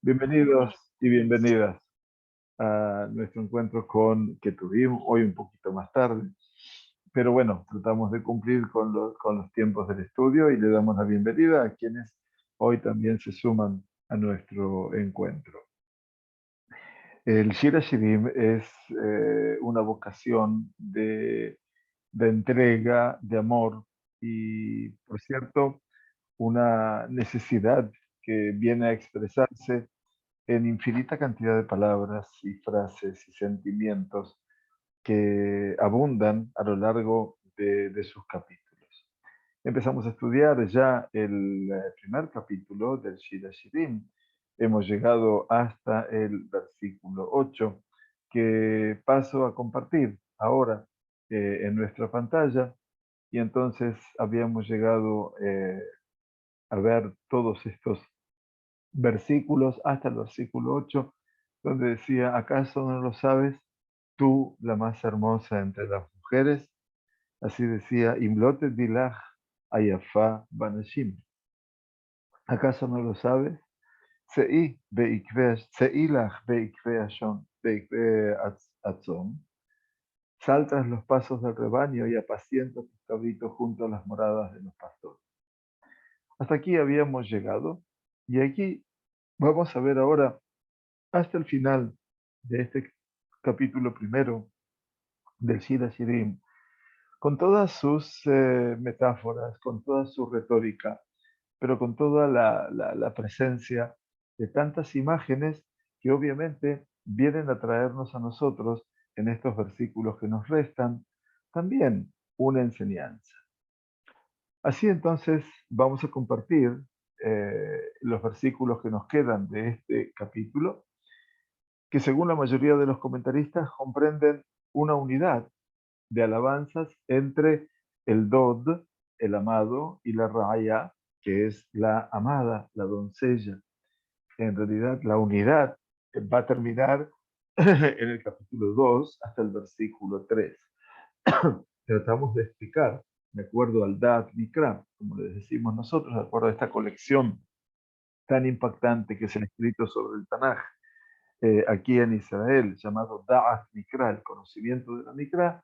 Bienvenidos y bienvenidas a nuestro encuentro que tuvimos hoy un poquito más tarde. Pero bueno, tratamos de cumplir con los tiempos del estudio y le damos la bienvenida a quienes hoy también se suman a nuestro encuentro. El Shira Shirim es una vocación de entrega, de amor y, por cierto, una necesidad que viene a expresarse en infinita cantidad de palabras y frases y sentimientos que abundan a lo largo de sus capítulos. Empezamos a estudiar ya el primer capítulo del Shira Shirim. Hemos llegado hasta el versículo 8, que paso a compartir ahora en nuestra pantalla. Y entonces habíamos llegado a ver todos estos versículos hasta el versículo 8, donde decía: ¿acaso no lo sabes? Tú, la más hermosa entre las mujeres. Así decía: Imlote dilach ayafa banashim. ¿Acaso no lo sabes? Seilach beikve ashon, beikve atzon. Sal tras los pasos del rebaño y apacienta tus cabritos junto a las moradas de los pastores. Hasta aquí habíamos llegado, y aquí vamos a ver ahora hasta el final de este capítulo primero del Shira Shirim, con todas sus metáforas, con toda su retórica, pero con toda la presencia de tantas imágenes que obviamente vienen a traernos a nosotros en estos versículos que nos restan también una enseñanza. Así entonces vamos a compartir los versículos que nos quedan de este capítulo, que según la mayoría de los comentaristas comprenden una unidad de alabanzas entre el Dod, el amado, y la Raya, que es la amada, la doncella. En realidad, la unidad va a terminar en el capítulo 2 hasta el versículo 3. Tratamos de explicar, de acuerdo al Da'at Mikra, como le decimos nosotros, de acuerdo a esta colección tan impactante que se ha escrito sobre el Tanaj, aquí en Israel, llamado Da'at Mikra, el conocimiento de la Mikra,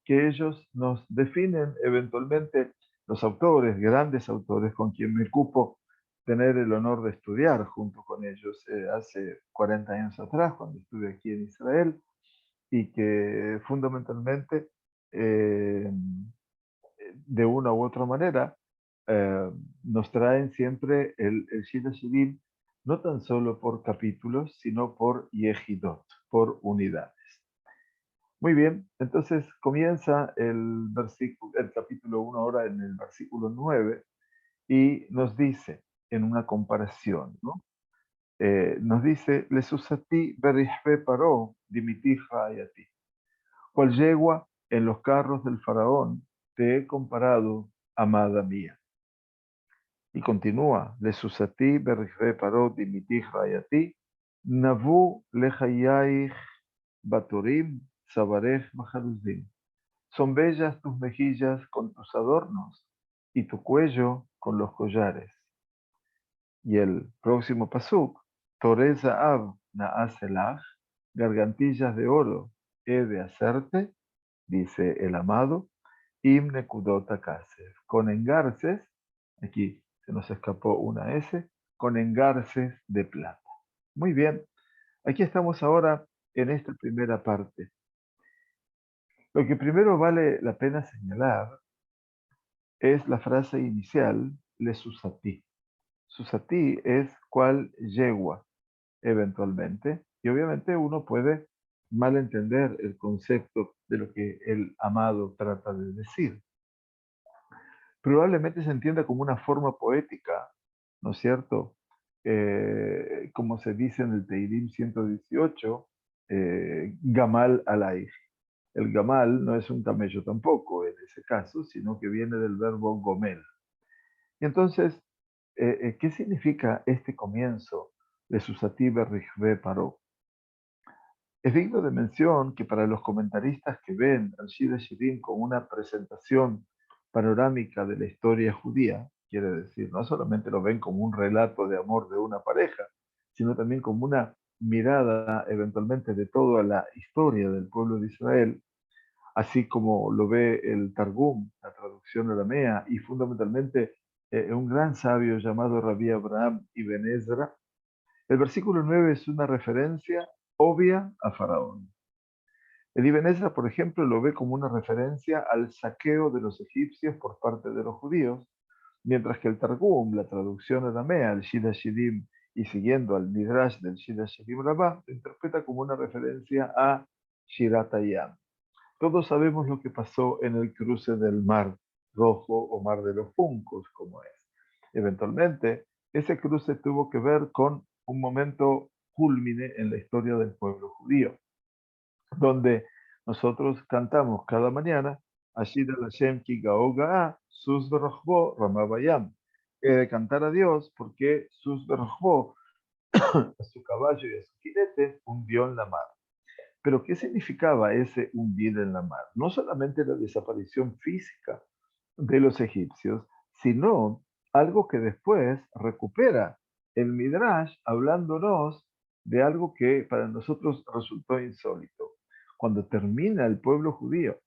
que ellos nos definen eventualmente los autores, grandes autores, con quien me cupo tener el honor de estudiar junto con ellos hace 40 años atrás, cuando estuve aquí en Israel, y que fundamentalmente, de una u otra manera, eh, nos traen siempre el Shira Shirim, no tan solo por capítulos, sino por yehidot, por unidades. Muy bien, entonces comienza el capítulo 1 ahora en el versículo 9 y nos dice, en una comparación, ¿no? Nos dice: Lesusati berihbe paró dimitij ti. Cual yegua en los carros del faraón te he comparado, amada mía. Y continúa: Lesusati berihbe paró dimitij ti. Navu lechayaich batorim sabarej mahaluzim. Son bellas tus mejillas con tus adornos y tu cuello con los collares. Y el próximo pasuk: Toreza ab naaselach, gargantillas de oro he de hacerte, dice el amado, im nekudot kasef, con engarces, aquí se nos escapó una S, con engarces de plata. Muy bien, aquí estamos ahora en esta primera parte. Lo que primero vale la pena señalar es la frase inicial, le susatí. Susatí es cual yegua, eventualmente, y obviamente uno puede malentender el concepto de lo que el amado trata de decir. Probablemente se entienda como una forma poética, ¿no es cierto? Como se dice en el Teilim 118, Gamal alay. El gamal no es un camello tampoco en ese caso, sino que viene del verbo gomel. Y entonces, ¿qué significa este comienzo de Susati Berrijbe Paró? Es digno de mención que para los comentaristas que ven al Shira Shirim como una presentación panorámica de la historia judía, quiere decir, no solamente lo ven como un relato de amor de una pareja, sino también como una mirada eventualmente de toda la historia del pueblo de Israel, así como lo ve el Targum, la traducción aramea, y fundamentalmente un gran sabio llamado Rabbi Abraham Ibn Ezra. El versículo 9 es una referencia obvia a Faraón. El Ibn Ezra, por ejemplo, lo ve como una referencia al saqueo de los egipcios por parte de los judíos, mientras que el Targum, la traducción aramea, el Shir HaShirim, y siguiendo al Midrash del Shir HaShirim Rabbah, lo interpreta como una referencia a Shirat Hayam. Todos sabemos lo que pasó en el cruce del Mar Rojo o Mar de los Juncos, como es. Eventualmente, ese cruce tuvo que ver con un momento cúlmine en la historia del pueblo judío, donde nosotros cantamos cada mañana, Ashir al Hashem ki gao ga'a, sus berachbo ramabayam. De cantar a Dios porque sus berachbo, a su caballo y a su jinete, hundió en la mar. Pero ¿qué significaba ese hundir en la mar? No solamente la desaparición física de los egipcios, sino algo que después recupera el Midrash hablándonos de algo que para nosotros resultó insólito. Cuando termina el pueblo judío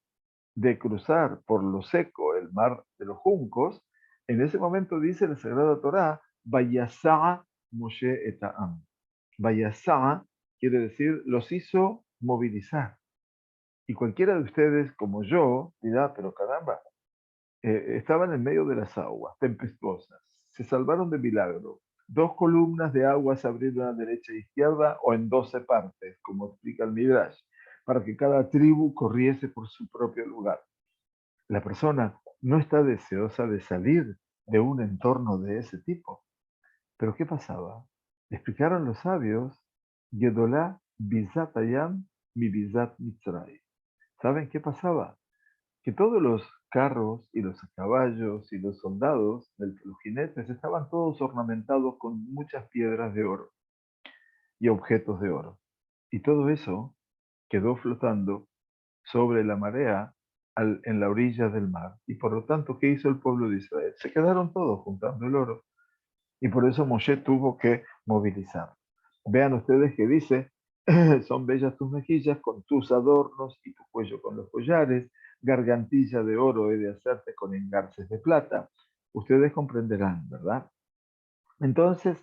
de cruzar por lo seco el mar de los juncos, en ese momento dice la Sagrada Torá, Vayasa'a Moshe et Ha'am. Vayasa'a quiere decir, los hizo movilizar. Y cualquiera de ustedes, como yo, dirá, pero caramba, estaban en medio de las aguas tempestuosas, se salvaron de milagro. Dos columnas de agua se abrieron a derecha e izquierda o en 12 partes, como explica el Midrash, para que cada tribu corriese por su propio lugar. La persona no está deseosa de salir de un entorno de ese tipo. Pero ¿qué pasaba? Le explicaron los sabios, Gedolá Bizat Hayam mi Bizat Mitzray. ¿Saben qué pasaba? Que todos los carros y los caballos y los soldados, los jinetes, estaban todos ornamentados con muchas piedras de oro y objetos de oro. Y todo eso quedó flotando sobre la marea en la orilla del mar. Y por lo tanto, ¿qué hizo el pueblo de Israel? Se quedaron todos juntando el oro. Y por eso Moshe tuvo que movilizar. Vean ustedes que dice, son bellas tus mejillas con tus adornos y tu cuello con los collares, gargantilla de oro he de hacerte con engarces de plata. Ustedes comprenderán, ¿verdad? Entonces,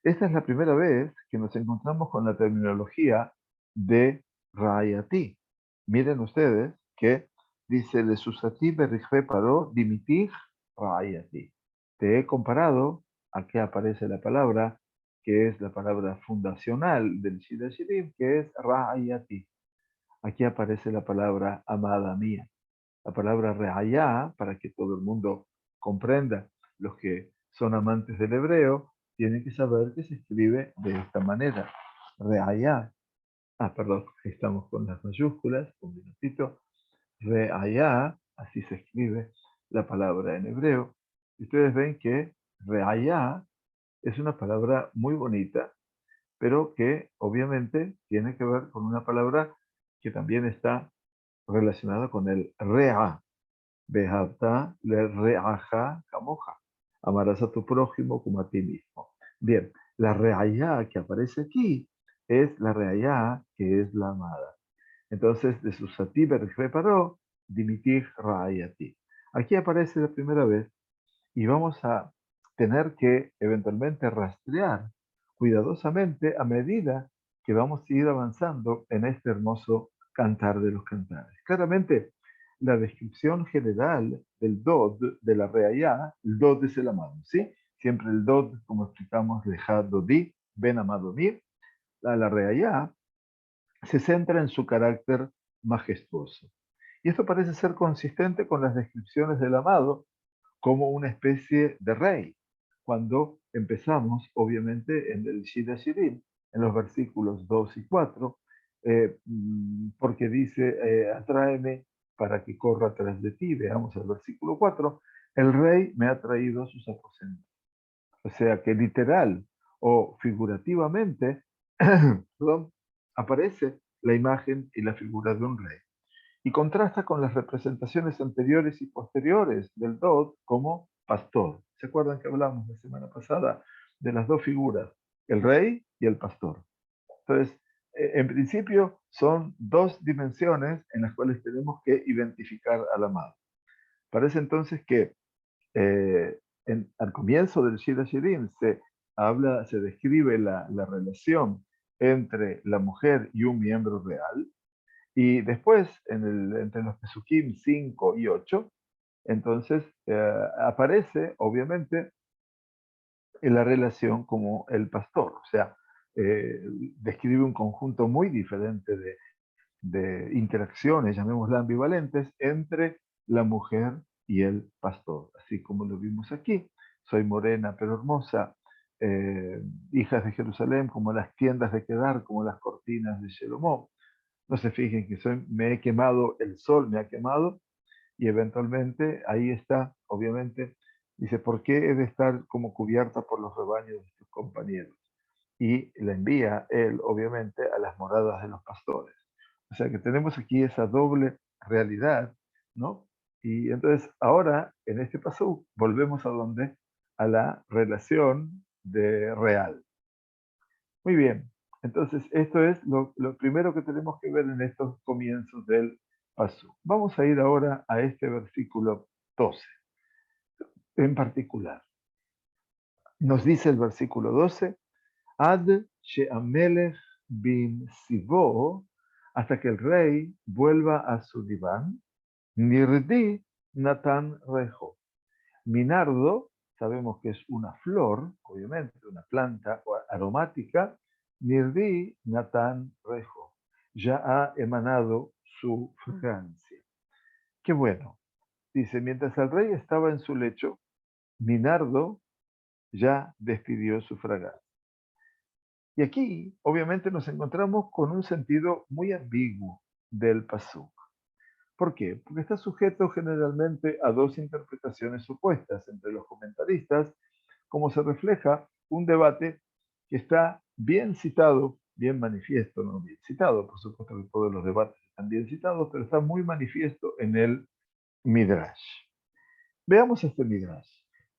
esta es la primera vez que nos encontramos con la terminología de Rayati. Miren ustedes que dice, le susati berrijfe paró dimitig Rayati. Te he comparado, aquí aparece la palabra, que es la palabra fundacional del Shida Shirim, que es Rayati. Aquí aparece la palabra amada mía. La palabra reayá, para que todo el mundo comprenda, los que son amantes del hebreo, tienen que saber que se escribe de esta manera. Reayá. Perdón, estamos con las mayúsculas, un minutito. Reayá, así se escribe la palabra en hebreo. Y ustedes ven que reayá es una palabra muy bonita, pero que obviamente tiene que ver con una palabra que también está relacionada con el rea. Behavta le reaja camoja. Amarás a tu prójimo como a ti mismo. Bien, la reayá que aparece aquí es la reayá que es la amada. Entonces, de susati reparó, dimitir raayati. Aquí aparece la primera vez y vamos a tener que eventualmente rastrear cuidadosamente a medida que vamos a ir avanzando en este hermoso cantar de los cantares. Claramente, la descripción general del Dod, de la Reayá, el Dod es el amado, ¿sí? Siempre el Dod, como explicamos, Lejad Dodi, Ben Amado Mir, la Reayá se centra en su carácter majestuoso. Y esto parece ser consistente con las descripciones del amado como una especie de rey. Cuando empezamos, obviamente, en el Shida Shirim, en los versículos 2 y 4, porque dice, atráeme para que corra tras de ti. Veamos el versículo 4, el rey me ha traído a sus aposentos. O sea que literal o figurativamente, perdón, aparece la imagen y la figura de un rey y contrasta con las representaciones anteriores y posteriores del Dod como pastor. ¿Se acuerdan que hablamos la semana pasada de las dos figuras? El rey y el pastor. Entonces, en principio son dos dimensiones en las cuales tenemos que identificar al amado. Parece entonces que al comienzo del Shir HaShirim se describe la relación entre la mujer y un miembro real, y después, entre los Pesukim 5 y 8, entonces aparece, obviamente, en la relación como el pastor. O sea, describe un conjunto muy diferente de interacciones, llamémoslas ambivalentes, entre la mujer y el pastor. Así como lo vimos aquí, soy morena pero hermosa, hijas de Jerusalén, como las tiendas de Kedar, como las cortinas de Shelomó. No se fijen que me he quemado, el sol me ha quemado, y eventualmente ahí está, obviamente, dice, ¿por qué he de estar como cubierta por los rebaños de tus compañeros? Y la envía él, obviamente, a las moradas de los pastores. O sea que tenemos aquí esa doble realidad, ¿no? Y entonces ahora, en este paso, volvemos a donde? A la relación de real. Muy bien. Entonces, esto es lo primero que tenemos que ver en estos comienzos del paso. Vamos a ir ahora a este versículo 12 en particular. Nos dice el versículo 12, Ad she'amelech bin Sivo, hasta que el rey vuelva a su diván, Nirdi Natan Rejo. Minardo, sabemos que es una flor, obviamente, una planta aromática, Nirdi Natan Rejo. Ya ha emanado su fragancia. Qué bueno. Dice, mientras el rey estaba en su lecho, Minardo ya despidió su fragancia. Y aquí, obviamente, nos encontramos con un sentido muy ambiguo del pasuk. ¿Por qué? Porque está sujeto generalmente a dos interpretaciones opuestas entre los comentaristas, como se refleja un debate que está bien citado, bien manifiesto, no bien citado, por supuesto que todos los debates están bien citados, pero está muy manifiesto en el Midrash. Veamos este Midrash.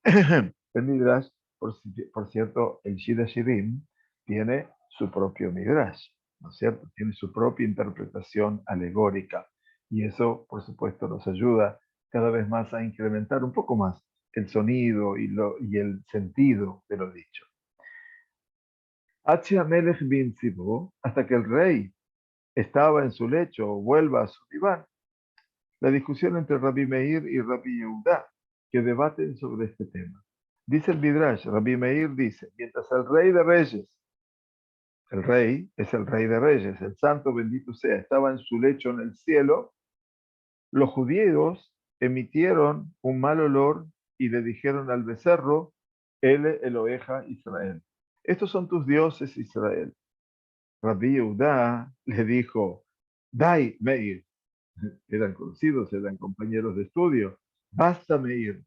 El Midrash, por cierto, el Shir HaShirim tiene su propio Midrash, ¿no es cierto? Tiene su propia interpretación alegórica. Y eso, por supuesto, nos ayuda cada vez más a incrementar un poco más el sonido y el sentido de lo dicho. Melech bin Zibo, hasta que el rey estaba en su lecho o vuelva a su diván, la discusión entre Rabbi Meir y Rabbi Yehuda, que debaten sobre este tema. Dice el Midrash, Rabbi Meir dice, mientras el rey de reyes, el rey es el rey de reyes, el santo bendito sea, estaba en su lecho en el cielo, los judíos emitieron un mal olor y le dijeron al becerro, Ele Eloheja Israel. Estos son tus dioses, Israel. Rabbi Yehuda le dijo, Dai, Meir. Eran conocidos, eran compañeros de estudio. Basta, Meir.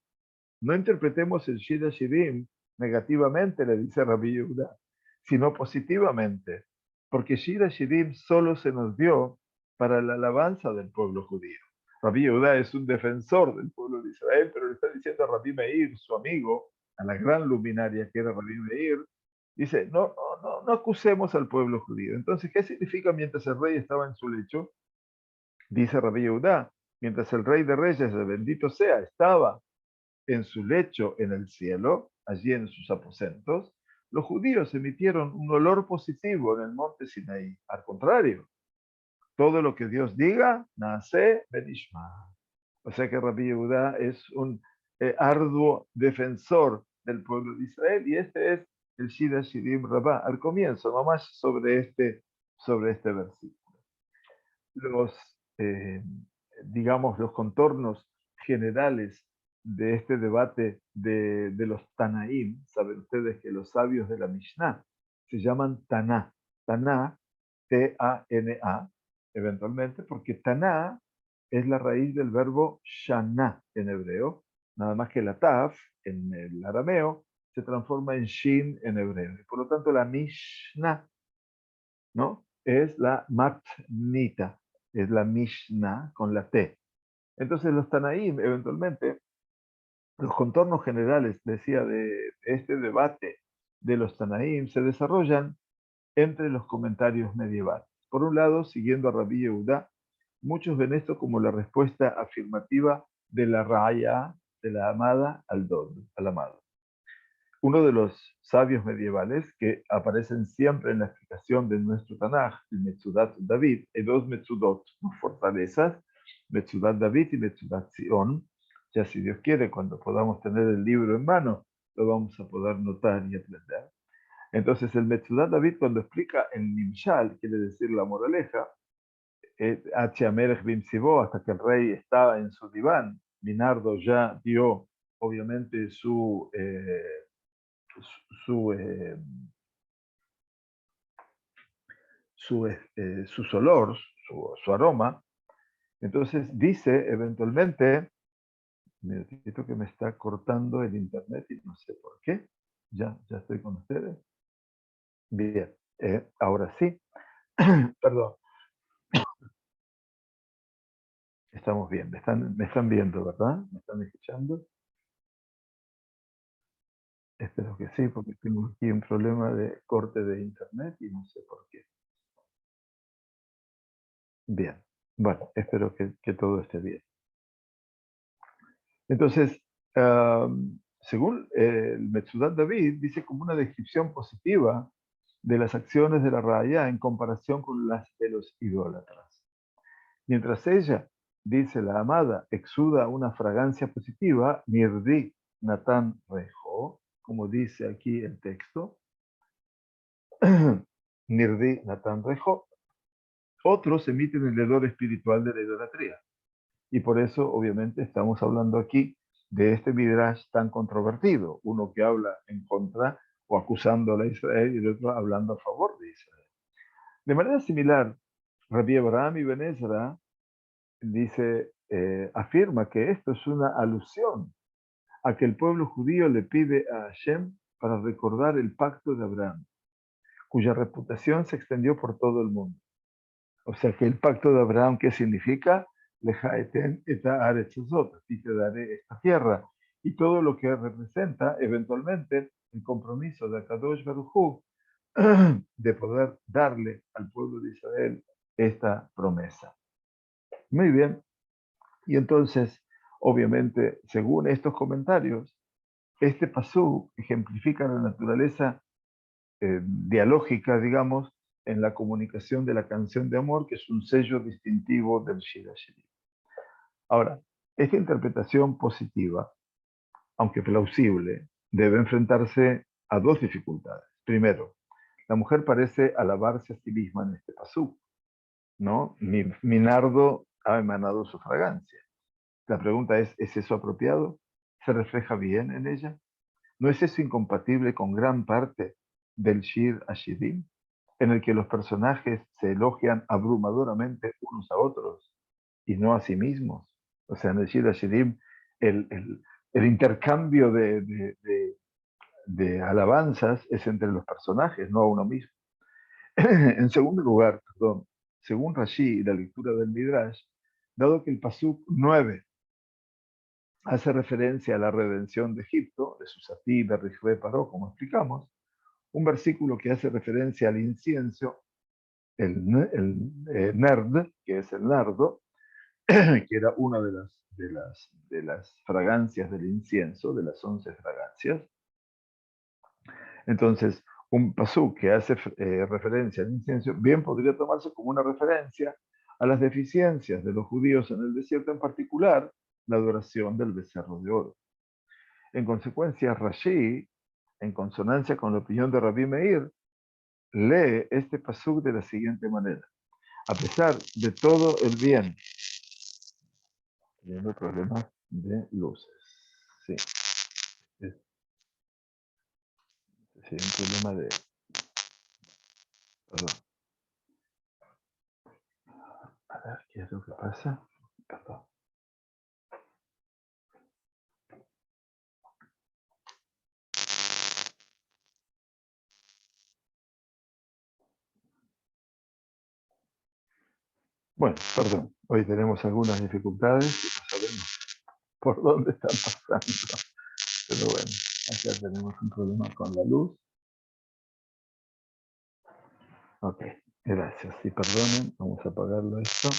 No interpretemos el Shir HaShirim negativamente, le dice Rabbi Yehuda, sino positivamente, porque Shir HaShirim solo se nos dio para la alabanza del pueblo judío. Rabbi Yehuda es un defensor del pueblo de Israel, pero le está diciendo a Rabbi Meir, su amigo, a la gran luminaria que era Rabbi Meir, dice, no acusemos al pueblo judío. Entonces, ¿qué significa mientras el rey estaba en su lecho? Dice Rabbi Yehuda, mientras el rey de reyes, el bendito sea, estaba en su lecho en el cielo, allí en sus aposentos, los judíos emitieron un olor positivo en el monte Sinaí. Al contrario, todo lo que Dios diga, nace benishma. O sea que Rabbi Yehuda es un arduo defensor del pueblo de Israel, y este es el Shir HaShirim Rabbah, al comienzo, nomás sobre este versículo. Los, eh, digamos, los contornos generales de este debate de los Tanaim. Saben ustedes que los sabios de la Mishnah se llaman Taná. Taná, T-A-N-A, eventualmente, porque Taná es la raíz del verbo Shana en hebreo, nada más que la Taf en el arameo se transforma en Shin en hebreo. Y por lo tanto, la Mishnah, ¿no? Es la Matnita, es la Mishnah con la T. Entonces los Tanaim, eventualmente, los contornos generales, decía, de este debate de los Tanaim se desarrollan entre los comentarios medievales. Por un lado, siguiendo a Rabbi Yehuda, muchos ven esto como la respuesta afirmativa de la raya, de la amada al dod, al amado. Uno de los sabios medievales que aparecen siempre en la explicación de nuestro Tanaj, el Metzudat David, hay dos Metzudot, dos fortalezas, Metzudat David y Metzudat Sion. Ya si Dios quiere, cuando podamos tener el libro en mano, lo vamos a poder notar y aprender. Entonces el Metzudat David, cuando explica el Nimshal, quiere decir la moraleja, hasta que el rey estaba en su diván, Minardo ya dio obviamente su, eh, sus olores, su aroma. Entonces dice eventualmente, necesito que me está cortando el internet y no sé por qué. Ya estoy con ustedes. Bien, ahora sí. Perdón, estamos bien. Me están viendo, ¿verdad? ¿Me están escuchando? Espero que sí, porque tengo aquí un problema de corte de internet y no sé por qué. Bien, bueno, espero que todo esté bien. Entonces, según el Metzudat David, dice como una descripción positiva de las acciones de la raya en comparación con las de los idólatras. Mientras ella, dice la amada, exuda una fragancia positiva, Nirdi Natan Rejo, como dice aquí el texto, Nirdi Natan Rejo, otros emiten el hedor espiritual de la idolatría. Y por eso, obviamente, estamos hablando aquí de este Midrash tan controvertido, uno que habla en contra o acusando a Israel y el otro hablando a favor de Israel. De manera similar, Rabbi Abraham Ibn Ezra dice, afirma que esto es una alusión a que el pueblo judío le pide a Hashem para recordar el pacto de Abraham, cuya reputación se extendió por todo el mundo. O sea que el pacto de Abraham, ¿qué significa? Lejaeten eta aretzot, a ti te daré esta tierra. Y todo lo que representa eventualmente el compromiso de Akadosh Baruj Hu de poder darle al pueblo de Israel esta promesa. Muy bien. Y entonces, obviamente, según estos comentarios, este pasú ejemplifica la naturaleza dialógica, digamos, en la comunicación de la canción de amor, que es un sello distintivo del Shir HaShirim. Ahora, esta interpretación positiva, aunque plausible, debe enfrentarse a dos dificultades. Primero, la mujer parece alabarse a sí misma en este pasú, ¿no? Mi nardo ha emanado su fragancia. La pregunta ¿es eso apropiado? ¿Se refleja bien en ella? ¿No es eso incompatible con gran parte del Shir HaShirim, en el que los personajes se elogian abrumadoramente unos a otros y no a sí mismos? O sea, en el Shir HaShirim, el intercambio de alabanzas es entre los personajes, no a uno mismo. En segundo lugar, perdón, según Rashi y la lectura del Midrash, dado que el Pasuk 9 hace referencia a la redención de Egipto, de Susatí, de Rishre Paró, como explicamos, un versículo que hace referencia al incienso, el nerd, que es el nardo, que era una de las fragancias del incienso, de las 11 fragancias. Entonces, un pasú que hace referencia al incienso, bien podría tomarse como una referencia a las deficiencias de los judíos en el desierto, en particular la adoración del becerro de oro. En consecuencia, Rashi, en consonancia con la opinión de Rabbi Meir, lee este pasuk de la siguiente manera. A pesar de todo el bien, teniendo problemas de luces. Sí, es un problema de... Perdón. A ver, ¿qué es lo que pasa? Perdón. Bueno, perdón. Hoy tenemos algunas dificultades y no sabemos por dónde están pasando. Pero bueno, acá tenemos un problema con la luz. Ok, gracias. Sí, perdonen, vamos a apagarlo esto.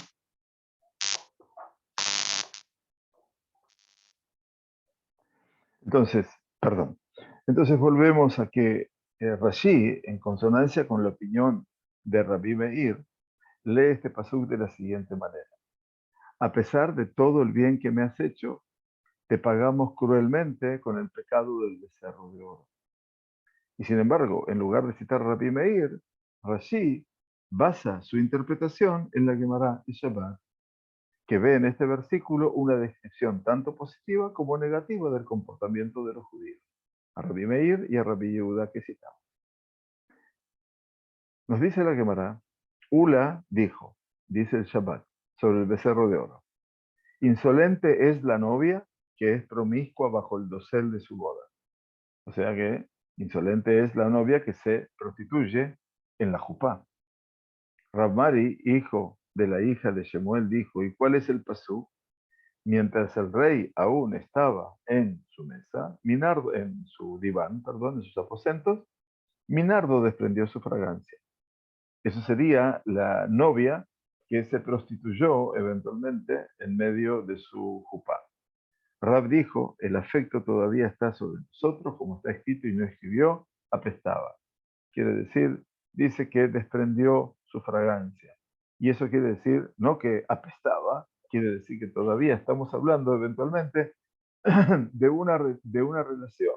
Entonces, perdón. Entonces volvemos a que Rashi, en consonancia con la opinión de Rabbi Meir, lee este pasuk de la siguiente manera. A pesar de todo el bien que me has hecho, te pagamos cruelmente con el pecado del becerro de oro. Y sin embargo, en lugar de citar a Rabbi Meir, Rashi basa su interpretación en la Gemara de Shabbat, que ve en este versículo una descripción tanto positiva como negativa del comportamiento de los judíos, a Rabbi Meir y a Rabbi Yehuda que citamos. Nos dice la Gemara, Ula dijo, dice el Shabbat, sobre el becerro de oro. Insolente es la novia que es promiscua bajo el dosel de su boda. O sea que insolente es la novia que se prostituye en la jupá. Rav Mari, hijo de la hija de Shemuel, dijo, ¿y cuál es el pasú? Mientras el rey aún estaba en su mesa, Minardo, en su diván, perdón, en sus aposentos, Minardo desprendió su fragancia. Eso sería la novia que se prostituyó eventualmente en medio de su jupá. Rab dijo, el afecto todavía está sobre nosotros, como está escrito y no escribió, apestaba. Quiere decir, dice que desprendió su fragancia. Y eso quiere decir, no que apestaba, quiere decir que todavía estamos hablando eventualmente de una relación,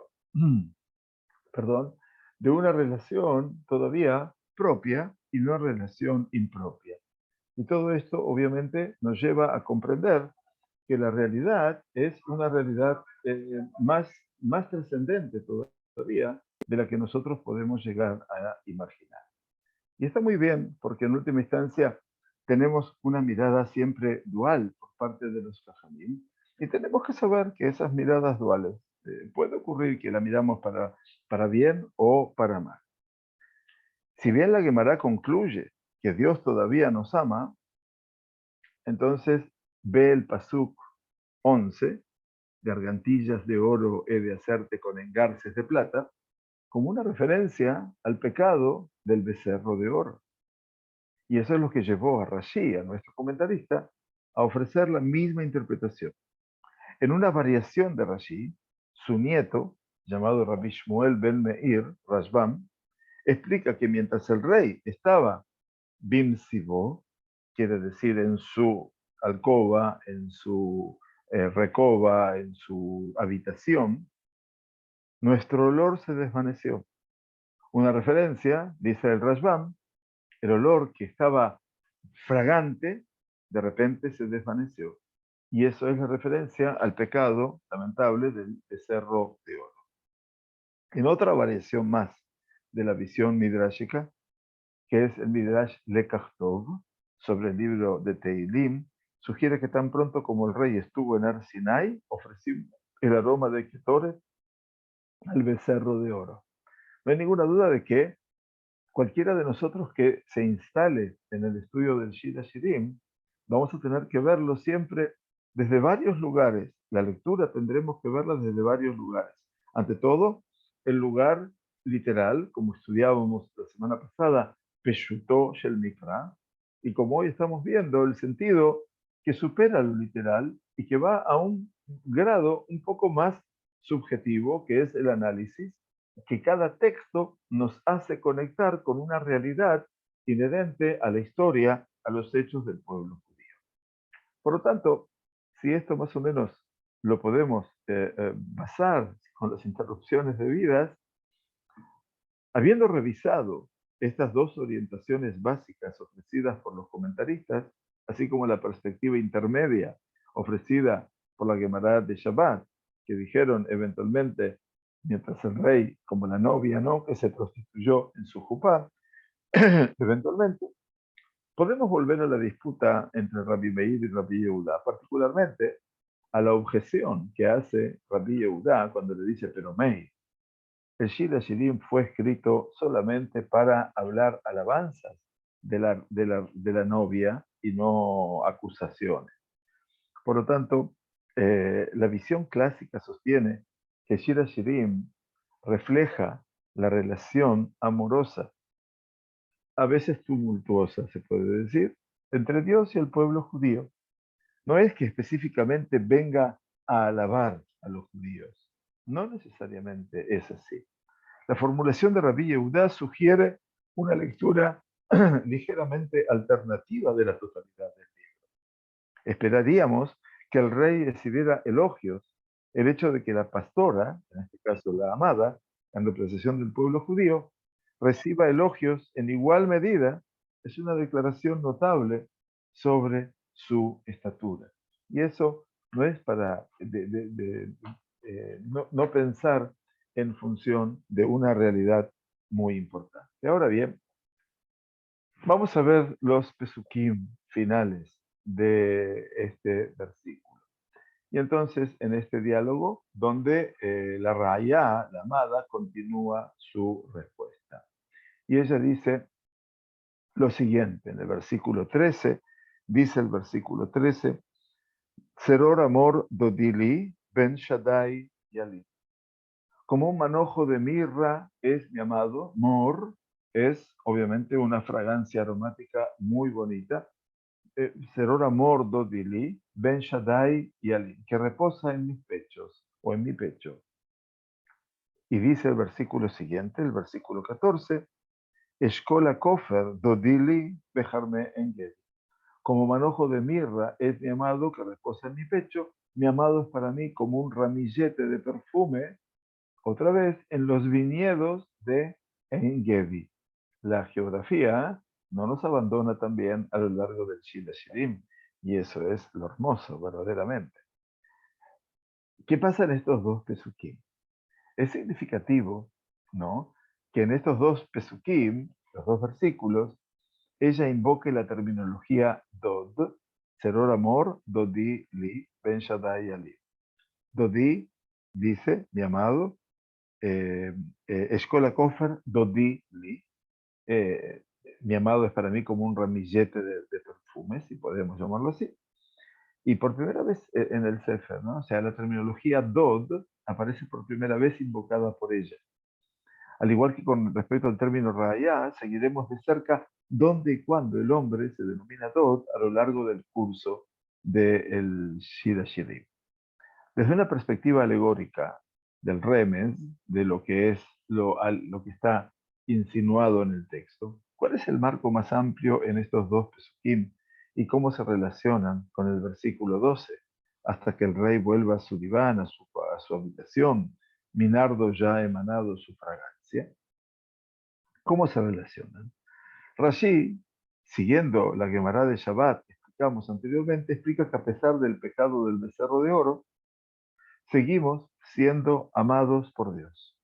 perdón, de una relación todavía propia y no relación impropia. Y todo esto obviamente nos lleva a comprender que la realidad es una realidad más trascendente todavía de la que nosotros podemos llegar a imaginar. Y está muy bien, porque en última instancia tenemos una mirada siempre dual por parte de los Jajamim, y tenemos que saber que esas miradas duales puede ocurrir que la miramos para bien o para mal. Si bien la Gemara concluye que Dios todavía nos ama, entonces ve el Pasuk 11, de argantillas de oro he de hacerte con engarces de plata, como una referencia al pecado del becerro de oro. Y eso es lo que llevó a Rashi, a nuestro comentarista, a ofrecer la misma interpretación. En una variación de Rashi, su nieto, llamado Rabbi Shmuel ben Meir, Rashbam, explica que mientras el rey estaba bimsivo, quiere decir en su alcoba, en su recoba, en su habitación, nuestro olor se desvaneció. Una referencia, dice el Rashbam, el olor que estaba fragante, de repente se desvaneció. Y eso es la referencia al pecado lamentable del becerro de oro. En otra variación más de la visión midrashica, que es el Midrash Lekach Tov, sobre el libro de Teilim, sugiere que tan pronto como el rey estuvo en Ar Sinai, ofreció el aroma de Ketoret al becerro de oro. No hay ninguna duda de que cualquiera de nosotros que se instale en el estudio del Shir Hashirim, vamos a tener que verlo siempre desde varios lugares. La lectura tendremos que verla desde varios lugares. Ante todo, el lugar literal, como estudiábamos la semana pasada, Peshuto Shel Mikra, y como hoy estamos viendo, el sentido que supera lo literal y que va a un grado un poco más subjetivo, que es el análisis, que cada texto nos hace conectar con una realidad inherente a la historia, a los hechos del pueblo judío. Por lo tanto, si esto más o menos lo podemos basar con las interrupciones debidas, habiendo revisado estas dos orientaciones básicas ofrecidas por los comentaristas, así como la perspectiva intermedia ofrecida por la Gemara de Shabbat, que dijeron eventualmente, mientras el rey, como la novia, ¿no?, que se prostituyó en su jupá, eventualmente, podemos volver a la disputa entre Rabbi Meir y Rabbi Yehuda, particularmente a la objeción que hace Rabbi Yehuda cuando le dice, pero Meir, el Shir Hashirim fue escrito solamente para hablar alabanzas de la novia y no acusaciones. Por lo tanto, la visión clásica sostiene que Shir Hashirim refleja la relación amorosa a veces tumultuosa, se puede decir, entre Dios y el pueblo judío. No es que específicamente venga a alabar a los judíos. No necesariamente es así. La formulación de Rabí Yehudá sugiere una lectura ligeramente alternativa de la totalidad del libro. Esperaríamos que el rey recibiera elogios. El hecho de que la pastora, en este caso la amada, en representación del pueblo judío, reciba elogios en igual medida, es una declaración notable sobre su estatura. Y eso no es para no pensar en función de una realidad muy importante. Ahora bien, vamos a ver los pesukim finales de este versículo. Y entonces, en este diálogo, donde la Raya, la amada, continúa su respuesta. Y ella dice lo siguiente, en el versículo 13, dice el versículo 13, Seror amor dodili ben Shaddai yali. Como un manojo de mirra es mi amado, mor es obviamente una fragancia aromática muy bonita, Seror amor dodili, Ben Shaddai y Ali, que reposa en mis pechos o en mi pecho. Y dice el versículo siguiente, el versículo 14, Eshkola kofer dodili bejarme engel. Como manojo de mirra es mi amado que reposa en mi pecho, mi amado es para mí como un ramillete de perfume, otra vez, en los viñedos de Engedi. La geografía no nos abandona también a lo largo del Shila Shirim, y eso es lo hermoso, verdaderamente. ¿Qué pasa en estos dos pesukim? Es significativo, ¿no?, que en estos dos pesukim, los dos versículos, ella invoque la terminología Dod, Seror Amor, Dodi Li, Ben Shaddai Ali. Dodi dice, mi amado, Eshkola Kofer, Dodi Li, mi amado es para mí como un ramillete de perfumes, si podemos llamarlo así. Y por primera vez en el Sefer, ¿no? O sea, la terminología Dod aparece por primera vez invocada por ella. Al igual que con respecto al término Raya, seguiremos de cerca dónde y cuándo el hombre se denomina Dod a lo largo del curso del Shira Shirim. Desde una perspectiva alegórica del remes, de lo que es lo que está insinuado en el texto, ¿cuál es el marco más amplio en estos dos pesukim y cómo se relacionan con el versículo 12? Hasta que el rey vuelva a su diván, a su habitación, Minardo ya ha emanado su fragancia. ¿Cómo se relacionan? Rashi, siguiendo la Gemara de Shabbat que explicamos anteriormente, explica que a pesar del pecado del becerro de oro, seguimos siendo amados por Dios.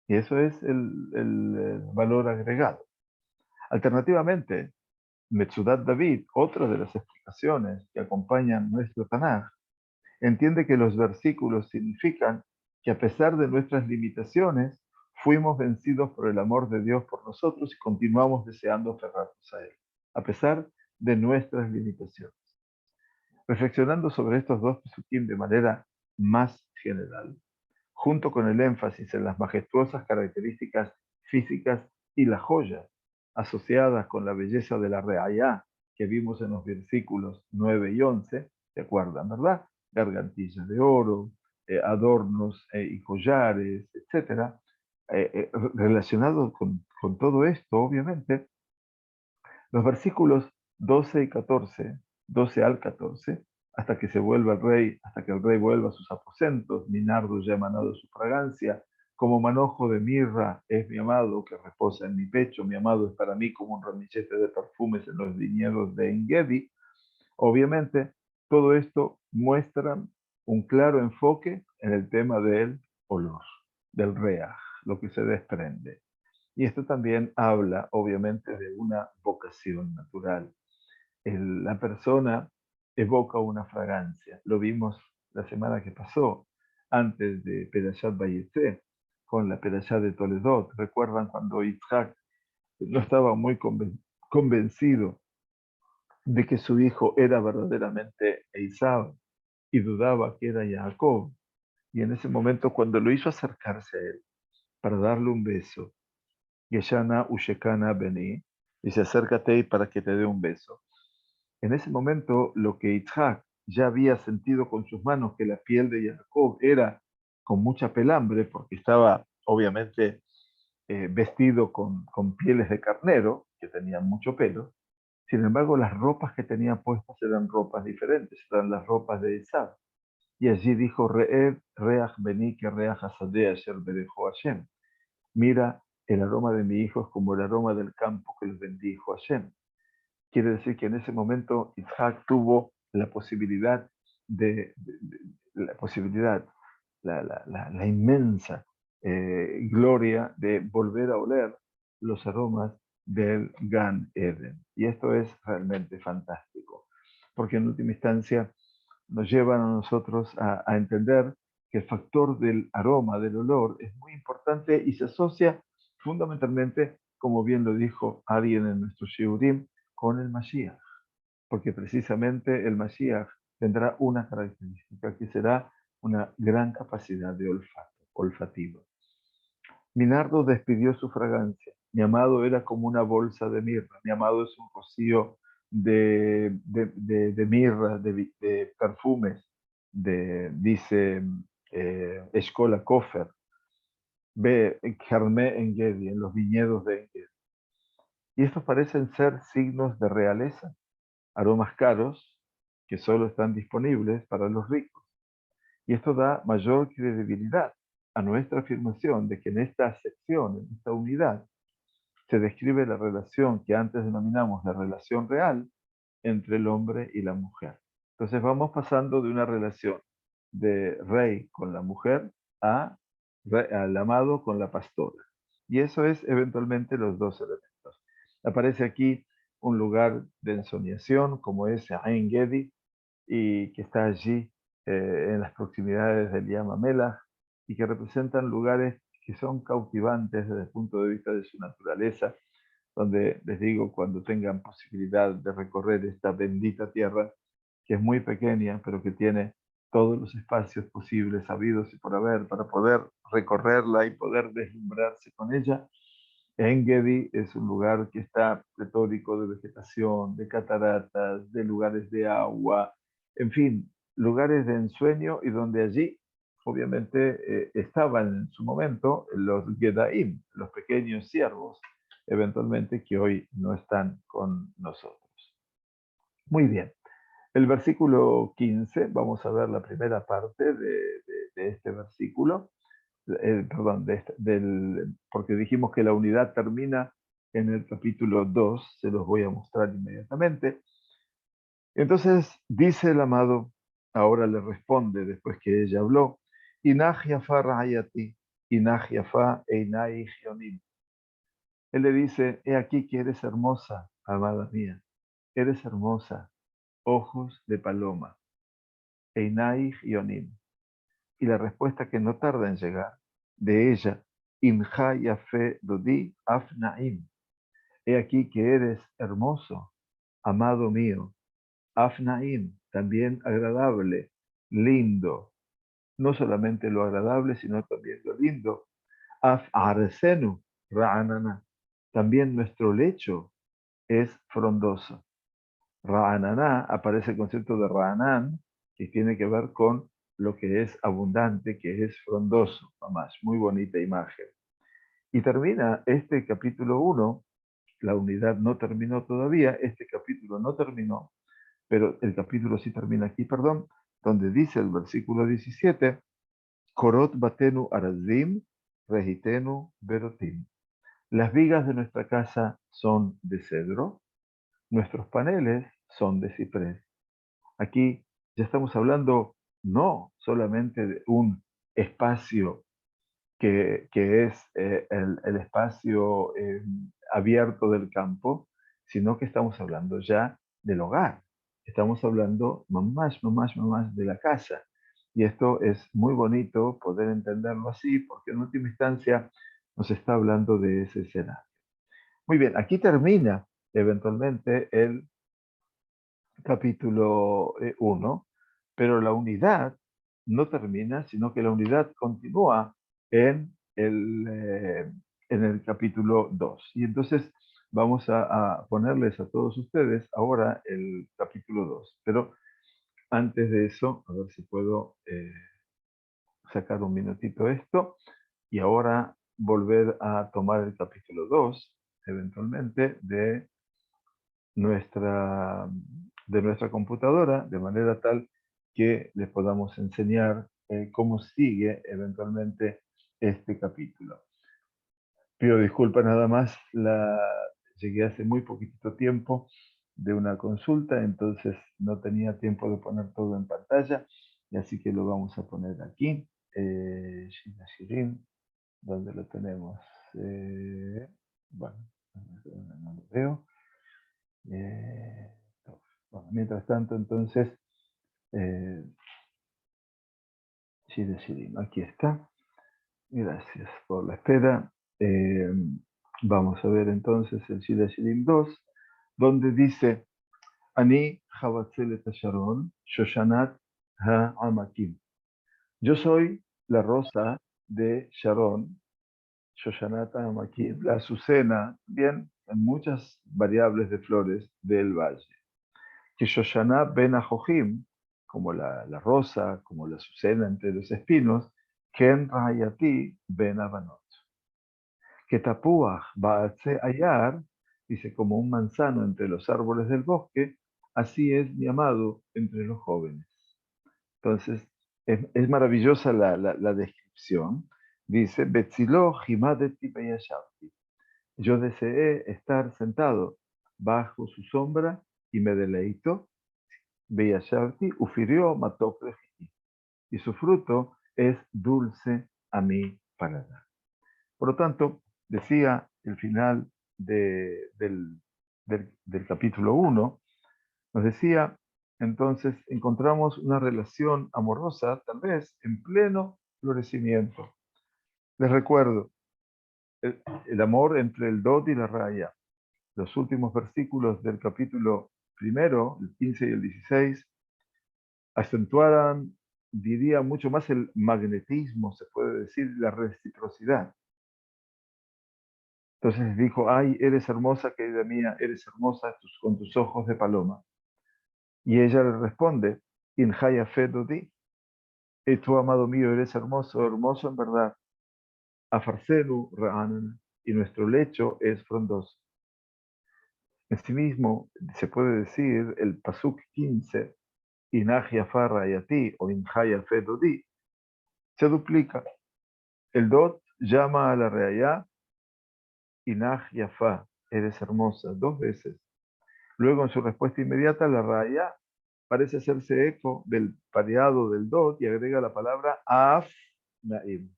Y eso es el valor agregado. Alternativamente, Metzudat David, otra de las explicaciones que acompañan nuestro Tanaj, entiende que los versículos significan que a pesar de nuestras limitaciones, fuimos vencidos por el amor de Dios por nosotros y continuamos deseando aferrarnos a Él, a pesar de nuestras limitaciones. Reflexionando sobre estos dos pesukim de manera más general, junto con el énfasis en las majestuosas características físicas y las joyas asociadas con la belleza de la reayá que vimos en los versículos 9 y 11, ¿se acuerdan, verdad? Gargantillas de oro, adornos y collares, etc. Relacionado con todo esto, obviamente, los versículos 12 y 14, 12 al 14, hasta que se vuelva el rey, hasta que el rey vuelva a sus aposentos, mi nardo ya ha emanado su fragancia, como manojo de mirra es mi amado que reposa en mi pecho, mi amado es para mí como un ramillete de perfumes en los viñedos de Engedi. Obviamente, todo esto muestra un claro enfoque en el tema del olor, del reaj, lo que se desprende. Y esto también habla, obviamente, de una vocación natural. La persona evoca una fragancia. Lo vimos la semana que pasó, antes de Perashat Vayetze, con la Perashat de Toledot. ¿Recuerdan cuando Yitzhak no estaba muy convencido de que su hijo era verdaderamente Esaú y dudaba que era Jacob? Y en ese momento, cuando lo hizo acercarse a él para darle un beso, Yeshana Ushekana Beni, Dice, acércate para que te dé un beso. En ese momento, lo que Isaac ya había sentido con sus manos, que la piel de Jacob era con mucha pelambre, porque estaba obviamente vestido con pieles de carnero, que tenían mucho pelo. Sin embargo, las ropas que tenía puestas eran ropas diferentes, eran las ropas de Esaú. Y allí dijo, Re'ev, Reach Beni, que Reach Hasadeh Asher Bedejo Hashem. Mira, el aroma de mi hijo es como el aroma del campo que les bendijo Hashem. Quiere decir que en ese momento Isaac tuvo la posibilidad la posibilidad, la inmensa gloria de volver a oler los aromas del Gan Eden. Y esto es realmente fantástico, porque en última instancia nos llevan a nosotros a entender que el factor del aroma, del olor, es muy importante y se asocia fundamentalmente, como bien lo dijo alguien en nuestro Shiurim, con el Mashiach, porque precisamente el Mashiach tendrá una característica que será una gran capacidad de olfativo. Mi nardo despidió su fragancia. Mi amado era como una bolsa de mirra. Mi amado es un rocío de mirra, de perfumes, dice Escola Kofer. Ve Carmé en Gedi, en los viñedos de Engedi. Y estos parecen ser signos de realeza, aromas caros que solo están disponibles para los ricos. Y esto da mayor credibilidad a nuestra afirmación de que en esta sección, en esta unidad, se describe la relación que antes denominamos la relación real entre el hombre y la mujer. Entonces vamos pasando de una relación de rey con la mujer al amado con la pastora. Y eso es eventualmente los dos elementos. Aparece aquí un lugar de ensoñación como es Ain Gedi, y que está allí en las proximidades del Yamamela y que representan lugares que son cautivantes desde el punto de vista de su naturaleza, donde les digo, cuando tengan posibilidad de recorrer esta bendita tierra, que es muy pequeña, pero que tiene todos los espacios posibles, habidos y por haber, para poder recorrerla y poder deslumbrarse con ella. Engedi es un lugar que está pletórico de vegetación, de cataratas, de lugares de agua, en fin, lugares de ensueño y donde allí, obviamente, estaban en su momento los Gedaim, los pequeños siervos, eventualmente que hoy no están con nosotros. Muy bien. El versículo 15, vamos a ver la primera parte de este versículo, perdón, porque dijimos que la unidad termina en el capítulo 2, se los voy a mostrar inmediatamente. Entonces dice el amado, ahora le responde después que ella habló, Inach yafa ra'ayati, Inach yafa einai hionim. Él le dice, he aquí que eres hermosa, amada mía, eres hermosa, ojos de paloma, einai hionim. Y la respuesta que no tarda en llegar de ella, Inja yafe dodi afnaim. He aquí que eres hermoso, amado mío, afnaim, también agradable, lindo. No solamente lo agradable, sino también lo lindo. Af arsenu ra'anana. También nuestro lecho es frondoso. Ra'ananá, aparece el concepto de Ra'anán, que tiene que ver con lo que es abundante, que es frondoso, mamás, muy bonita imagen. Y termina este capítulo 1, la unidad no terminó todavía, este capítulo no terminó, pero el capítulo sí termina aquí, perdón, donde dice el versículo 17, Korot batenu arazim, regitenu berotim. Las vigas de nuestra casa son de cedro, nuestros paneles son de ciprés. Aquí ya estamos hablando no solamente de un espacio que es el espacio abierto del campo, sino que estamos hablando ya del hogar. Estamos hablando más de la casa. Y esto es muy bonito poder entenderlo así, porque en última instancia nos está hablando de ese escenario. Muy bien, aquí termina eventualmente el capítulo 1, pero la unidad no termina, sino que la unidad continúa en el capítulo 2. Y entonces vamos a ponerles a todos ustedes ahora el capítulo 2. Pero antes de eso, a ver si puedo sacar un minutito esto y ahora volver a tomar el capítulo 2, eventualmente, nuestra, de nuestra computadora, de manera tal que les podamos enseñar cómo sigue eventualmente este capítulo. Pido disculpas nada más, llegué hace muy poquito tiempo de una consulta, entonces no tenía tiempo de poner todo en pantalla, y así que lo vamos a poner aquí. Shina Shirin, ¿dónde lo tenemos? Bueno, no lo veo. Eh, bueno, mientras tanto, entonces, Shina Shirin, aquí está. Gracias por la espera. Eh, Vamos a ver entonces el Shira Shirim 2, donde dice: Ani Habatzelet Sharon, Shoshanat Ha-Amakim. Yo soy la rosa de Sharon, Shoshanat Ha-Amakim, la azucena, bien, en muchas variables de flores del valle. Que Shoshana ben Ajojim, como la rosa, como la azucena entre los espinos, Ken Rahayati ben Abanot. Que Tapuach Baatse Ayar, dice, como un manzano entre los árboles del bosque, así es mi amado entre los jóvenes. Entonces, es maravillosa la descripción. Dice, Betzilo Himadeti Beyashavti. Yo deseé estar sentado bajo su sombra y me deleito. Beyashavti ufirió matok lejiti. Y su fruto es dulce a mi paladar. Por lo tanto, decía el final del capítulo 1, nos decía, entonces encontramos una relación amorosa, tal vez en pleno florecimiento. Les recuerdo, el amor entre el Dod y la Raya. Los últimos versículos del capítulo primero, el 15 y el 16, acentuaran, diría, mucho más el magnetismo, se puede decir, la reciprocidad. Entonces dijo, ay, eres hermosa, querida mía, eres hermosa con tus ojos de paloma. Y ella le responde, In haya fedodi, y tú, amado mío, eres hermoso, hermoso en verdad. Afarsenu ra'anan, y nuestro lecho es frondoso. En sí mismo se puede decir el pasuk 15, Inach yafar rayati, o In haya fedodi, se duplica. El dot llama a la reayá, Inach yafa, eres hermosa, dos veces. Luego, en su respuesta inmediata, la raya parece hacerse eco del pareado del dot y agrega la palabra af naim.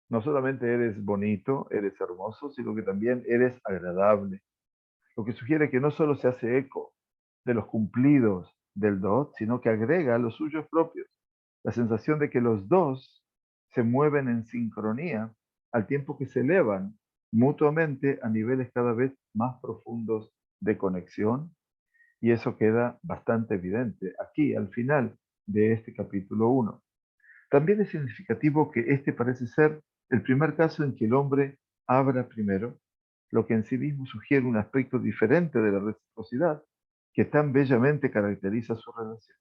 No solamente eres bonito, eres hermoso, sino que también eres agradable. Lo que sugiere que no solo se hace eco de los cumplidos del dot, sino que agrega los suyos propios. La sensación de que los dos se mueven en sincronía al tiempo que se elevan mutuamente a niveles cada vez más profundos de conexión, y eso queda bastante evidente aquí al final de este capítulo 1. También es significativo que este parece ser el primer caso en que el hombre abra primero, lo que en sí mismo sugiere un aspecto diferente de la reciprocidad que tan bellamente caracteriza su relación.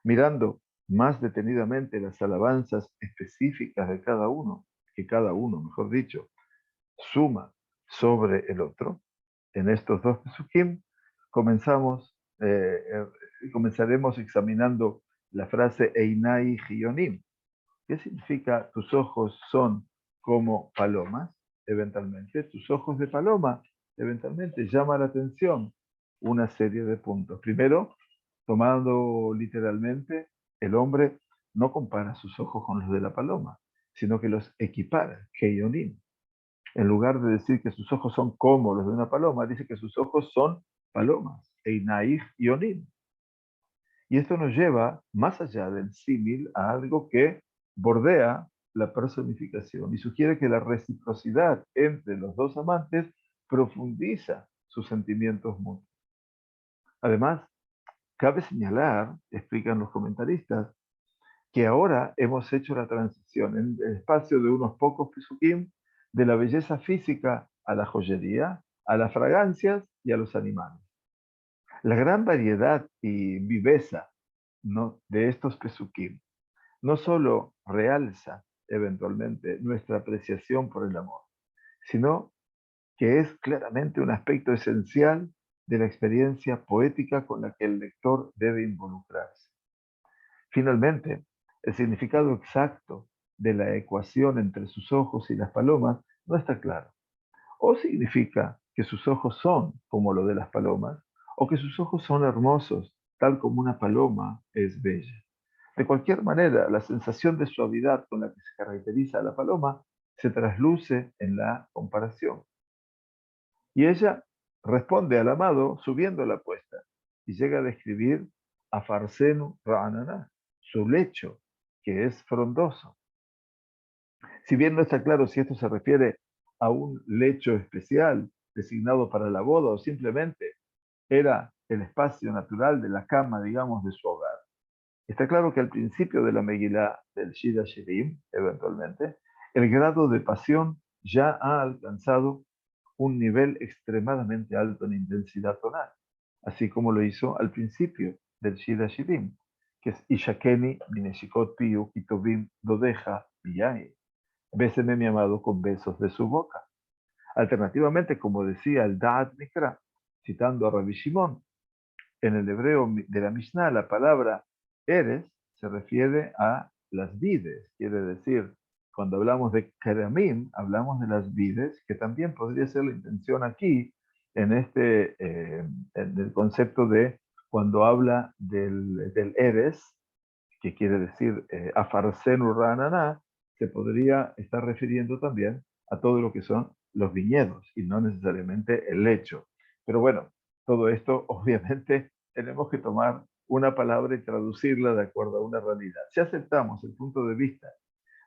Mirando más detenidamente las alabanzas específicas de cada uno, que cada uno, mejor dicho, suma sobre el otro, en estos dos pesukim, comenzaremos examinando la frase Einai Gionim. ¿Qué significa tus ojos son como palomas? Eventualmente, tus ojos de paloma, eventualmente llama la atención una serie de puntos. Primero, tomando literalmente, el hombre no compara sus ojos con los de la paloma, sino que los equipara, Keionim. En lugar de decir que sus ojos son como los de una paloma, dice que sus ojos son palomas, Einaich y Onim. Y esto nos lleva más allá del símil a algo que bordea la personificación y sugiere que la reciprocidad entre los dos amantes profundiza sus sentimientos mutuos. Además, cabe señalar, explican los comentaristas, que ahora hemos hecho la transición en el espacio de unos pocos pesukim de la belleza física a la joyería, a las fragancias y a los animales. La gran variedad y viveza, ¿no?, de estos pesukim no solo realza eventualmente nuestra apreciación por el amor, sino que es claramente un aspecto esencial de la experiencia poética con la que el lector debe involucrarse. Finalmente, el significado exacto de la ecuación entre sus ojos y las palomas no está claro. O significa que sus ojos son como lo de las palomas, o que sus ojos son hermosos, tal como una paloma es bella. De cualquier manera, la sensación de suavidad con la que se caracteriza a la paloma se trasluce en la comparación. Y ella responde al amado subiendo la apuesta y llega a describir a Farsenu Ra'anana, su lecho, que es frondoso. Si bien no está claro si esto se refiere a un lecho especial designado para la boda o simplemente era el espacio natural de la cama, digamos, de su hogar. Está claro que al principio de la Megilá del Shira Shirim, eventualmente, el grado de pasión ya ha alcanzado un nivel extremadamente alto en intensidad tonal, así como lo hizo al principio del Shira Shirim, que es Ishakeni, Mineshikot Piu, Kitobim, Dodeja, Miyai. Béseme, mi amado, con besos de su boca. Alternativamente, como decía el Da'at Mikra, citando a Rabbi Shimon, en el hebreo de la Mishnah, la palabra eres se refiere a las vides, quiere decir, cuando hablamos de keramim, hablamos de las vides, que también podría ser la intención aquí, en en el concepto de cuando habla del eres, que quiere decir afarsenu ranana, se podría estar refiriendo también a todo lo que son los viñedos y no necesariamente el lecho. Pero bueno, todo esto obviamente tenemos que tomar una palabra y traducirla de acuerdo a una realidad. Si aceptamos el punto de vista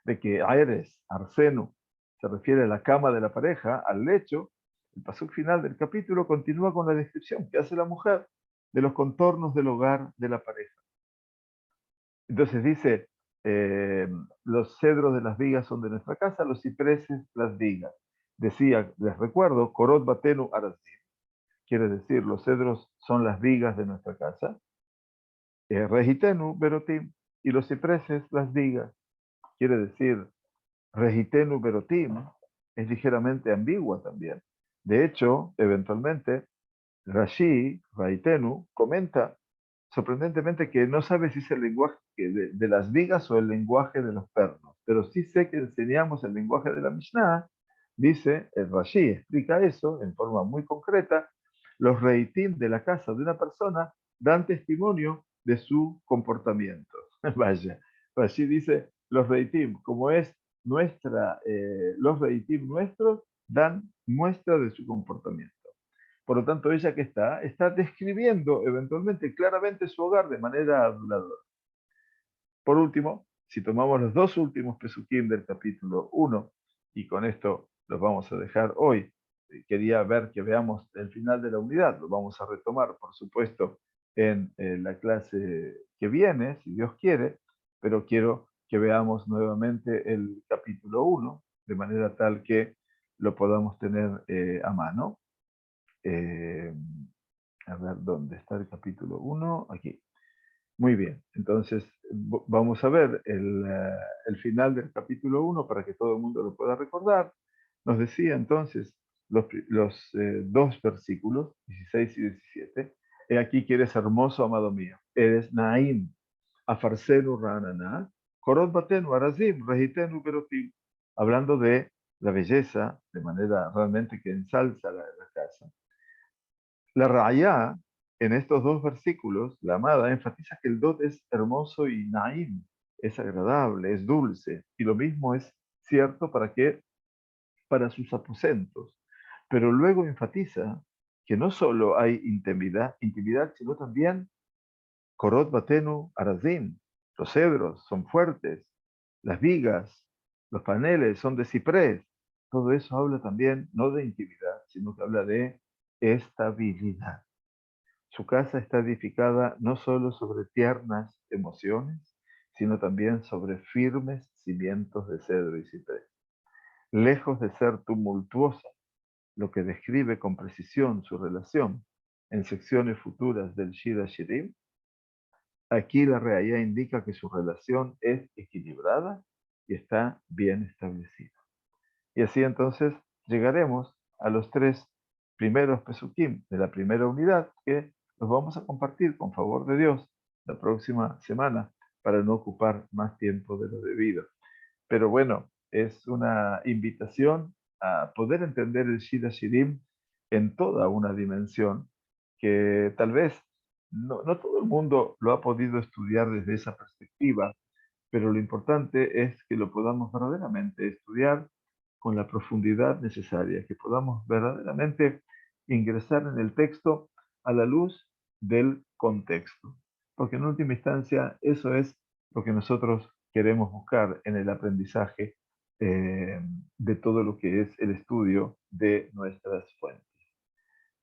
de que Aeres, Arsenu, se refiere a la cama de la pareja, al lecho, el paso final del capítulo continúa con la descripción que hace la mujer de los contornos del hogar de la pareja. Entonces dice, los cedros de las vigas son de nuestra casa, los cipreses las vigas. Decía, les recuerdo, Korot Batenu Arasim, quiere decir, los cedros son las vigas de nuestra casa. Regitenu Berotim, y los cipreses las vigas. Quiere decir, Regitenu Berotim es ligeramente ambigua también. De hecho, eventualmente, Rashi, Raitenu, comenta sorprendentemente que no sabe si es el lenguaje de las vigas o el lenguaje de los pernos, pero sí sé que enseñamos el lenguaje de la Mishnah, dice el Rashi, explica eso en forma muy concreta, los reitim de la casa de una persona dan testimonio de su comportamiento. Vaya, Rashi dice, los reitim, como es los reitim nuestros, dan muestra de su comportamiento. Por lo tanto, ella que está describiendo eventualmente claramente su hogar de manera aduladora. Por último, si tomamos los dos últimos pesukim del capítulo 1, y con esto los vamos a dejar hoy, quería ver que veamos el final de la unidad, lo vamos a retomar, por supuesto, en la clase que viene, si Dios quiere, pero quiero que veamos nuevamente el capítulo 1, de manera tal que lo podamos tener a mano. Eh, a ver, ¿dónde está el capítulo 1? Aquí. Muy bien. Entonces, vamos a ver el final del capítulo 1 para que todo el mundo lo pueda recordar. Nos decía entonces los dos versículos, 16 y 17. He aquí que eres hermoso, amado mío. Eres Naim, Afarsenu Ranana, Korot Batenu Arazim, Rehitenu Berotim. Hablando de la belleza, de manera realmente que ensalza la casa. La Raya, en estos dos versículos, la amada, enfatiza que el dot es hermoso y naim, es agradable, es dulce, y lo mismo es cierto para sus aposentos. Pero luego enfatiza que no solo hay intimidad, sino también korot batenu arazim, los cedros son fuertes, las vigas, los paneles son de ciprés. Todo eso habla también no de intimidad, sino que habla de estabilidad. Su casa está edificada no solo sobre tiernas emociones, sino también sobre firmes cimientos de cedro y ciprés. Lejos de ser tumultuosa, lo que describe con precisión su relación en secciones futuras del Shir Shirim, aquí la Reaya indica que su relación es equilibrada y está bien establecida. Y así entonces llegaremos a los tres primeros Pesukim de la primera unidad que los vamos a compartir con favor de Dios la próxima semana para no ocupar más tiempo de lo debido. Pero bueno, es una invitación a poder entender el Shira Shirim en toda una dimensión que tal vez no todo el mundo lo ha podido estudiar desde esa perspectiva, pero lo importante es que lo podamos verdaderamente estudiar con la profundidad necesaria, que podamos verdaderamente ingresar en el texto a la luz del contexto. Porque en última instancia eso es lo que nosotros queremos buscar en el aprendizaje de todo lo que es el estudio de nuestras fuentes.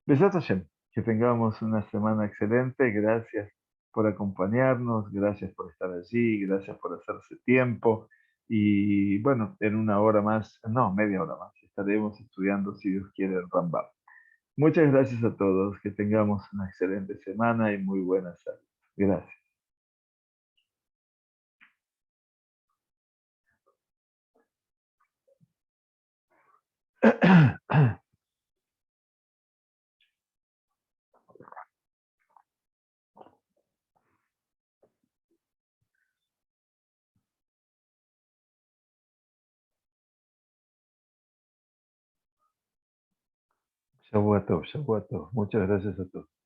Besat Hashem, que tengamos una semana excelente. Gracias por acompañarnos, gracias por estar allí, gracias por hacerse tiempo. Y bueno, en una hora más, no, media hora más, estaremos estudiando, si Dios quiere, el Rambam. Muchas gracias a todos, que tengamos una excelente semana y muy buena salud. Gracias. Shavuot Tov, Shavuot Tov. Muchas gracias a todos.